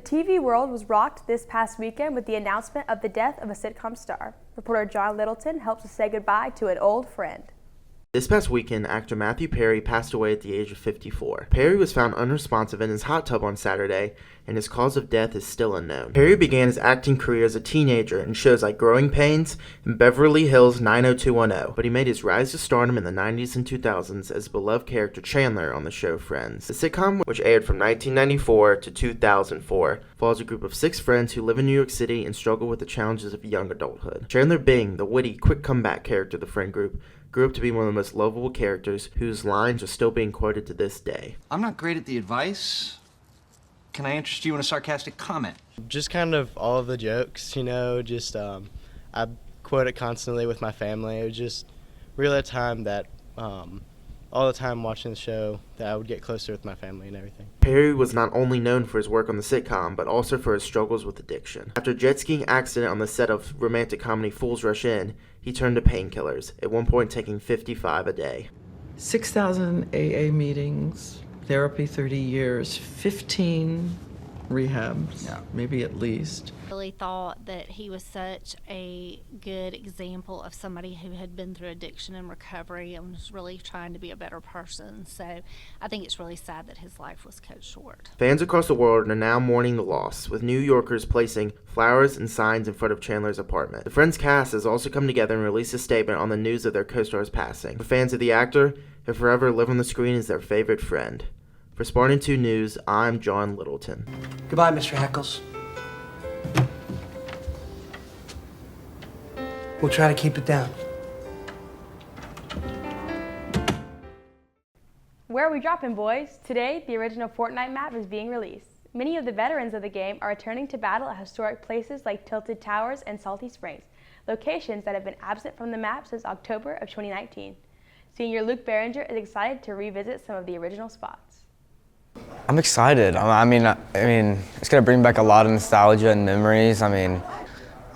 TV world was rocked this past weekend with the announcement of the death of a sitcom star. Reporter John Littleton helps us say goodbye to an old friend. This past weekend, actor Matthew Perry passed away at the age of 54. Perry was found unresponsive in his hot tub on Saturday, and his cause of death is still unknown. Perry began his acting career as a teenager in shows like Growing Pains and Beverly Hills 90210, but he made his rise to stardom in the 90s and 2000s as a beloved character Chandler on the show Friends. The sitcom, which aired from 1994 to 2004, follows a group of 6 friends who live in New York City and struggle with the challenges of young adulthood. Chandler being the witty, quick comeback character of the friend group, grew up to be one of the most lovable characters whose lines are still being quoted to this day. I'm not great at the advice. Can I interest you in a sarcastic comment? Just kind of all of the jokes, I quote it constantly with my family. It was just really a time that all the time watching the show that I would get closer with my family and everything. Perry was not only known for his work on the sitcom, but also for his struggles with addiction. After a jet skiing accident on the set of romantic comedy Fools Rush In, he turned to painkillers, at one point taking 55 a day. 6,000 AA meetings, therapy 30 years, 15 rehabs, maybe at least. I really thought that he was such a good example of somebody who had been through addiction and recovery and was really trying to be a better person. So I think it's really sad that his life was cut short. Fans across the world are now mourning the loss, with New Yorkers placing flowers and signs in front of Chandler's apartment. The Friends cast has also come together and released a statement on the news of their co-star's passing. For fans of the actor, he'll forever live on the screen as their favorite friend. For Spartan 2 News, I'm John Littleton. Goodbye, Mr. Heckles. We'll try to keep it down. Where are we dropping, boys? Today, the original Fortnite map is being released. Many of the veterans of the game are returning to battle at historic places like Tilted Towers and Salty Springs, locations that have been absent from the map since October of 2019. Senior Luke Behringer is excited to revisit some of the original spots. I'm excited. I mean, it's going to bring back a lot of nostalgia and memories. A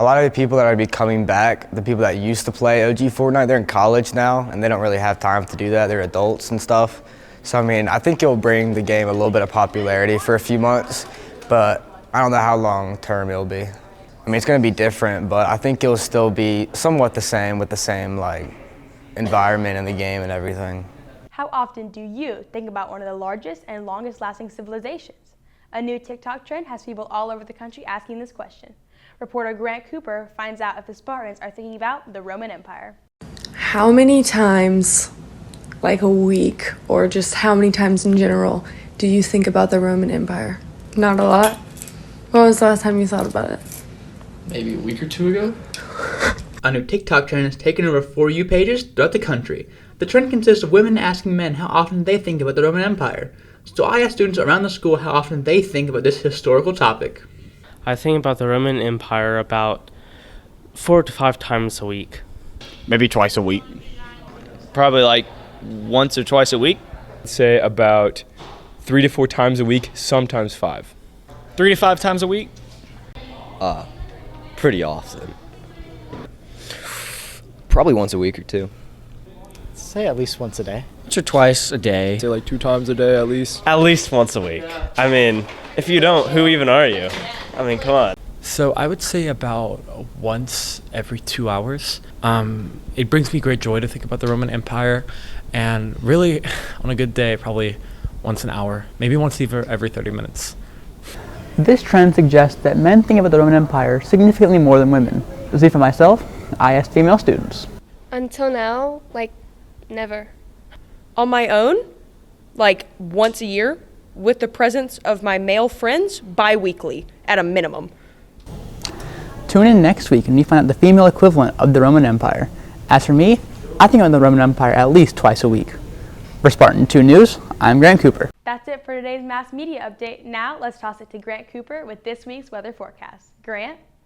lot of the people that are be coming back, the people that used to play OG Fortnite, they're in college now, and they don't really have time to do that. They're adults and stuff. So, I think it will bring the game a little bit of popularity for a few months, but I don't know how long term it'll be. It's going to be different, but I think it'll still be somewhat the same with the same, environment in the game and everything. How often do you think about one of the largest and longest lasting civilizations? A new TikTok trend has people all over the country asking this question. Reporter Grant Cooper finds out if the Spartans are thinking about the Roman Empire. How many times, like a week, or just how many times in general, do you think about the Roman Empire? Not a lot. When was the last time you thought about it? Maybe a week or two ago. A new TikTok trend has taken over For You pages throughout the country. The trend consists of women asking men how often they think about the Roman Empire. So I asked students around the school how often they think about this historical topic. I think about the Roman Empire about 4 to 5 times a week. Maybe twice a week. Probably once or twice a week. I'd say about 3 to 4 times a week, sometimes 5. 3 to 5 times a week? Pretty often. Probably once a week or two. Say at least once a day. Once or twice a day. Say 2 times a day at least. At least once a week. If you don't, who even are you? Come on. So I would say about once every 2 hours. It brings me great joy to think about the Roman Empire, and really, on a good day, probably once an hour, maybe once every 30 minutes. This trend suggests that men think about the Roman Empire significantly more than women. To see for myself, I asked female students. Until now, never. On my own, once a year, with the presence of my male friends, bi-weekly, at a minimum. Tune in next week and we find out the female equivalent of the Roman Empire. As for me, I think about the Roman Empire at least twice a week. For Spartan 2 News, I'm Grant Cooper. That's it for today's mass media update. Now let's toss it to Grant Cooper with this week's weather forecast. Grant?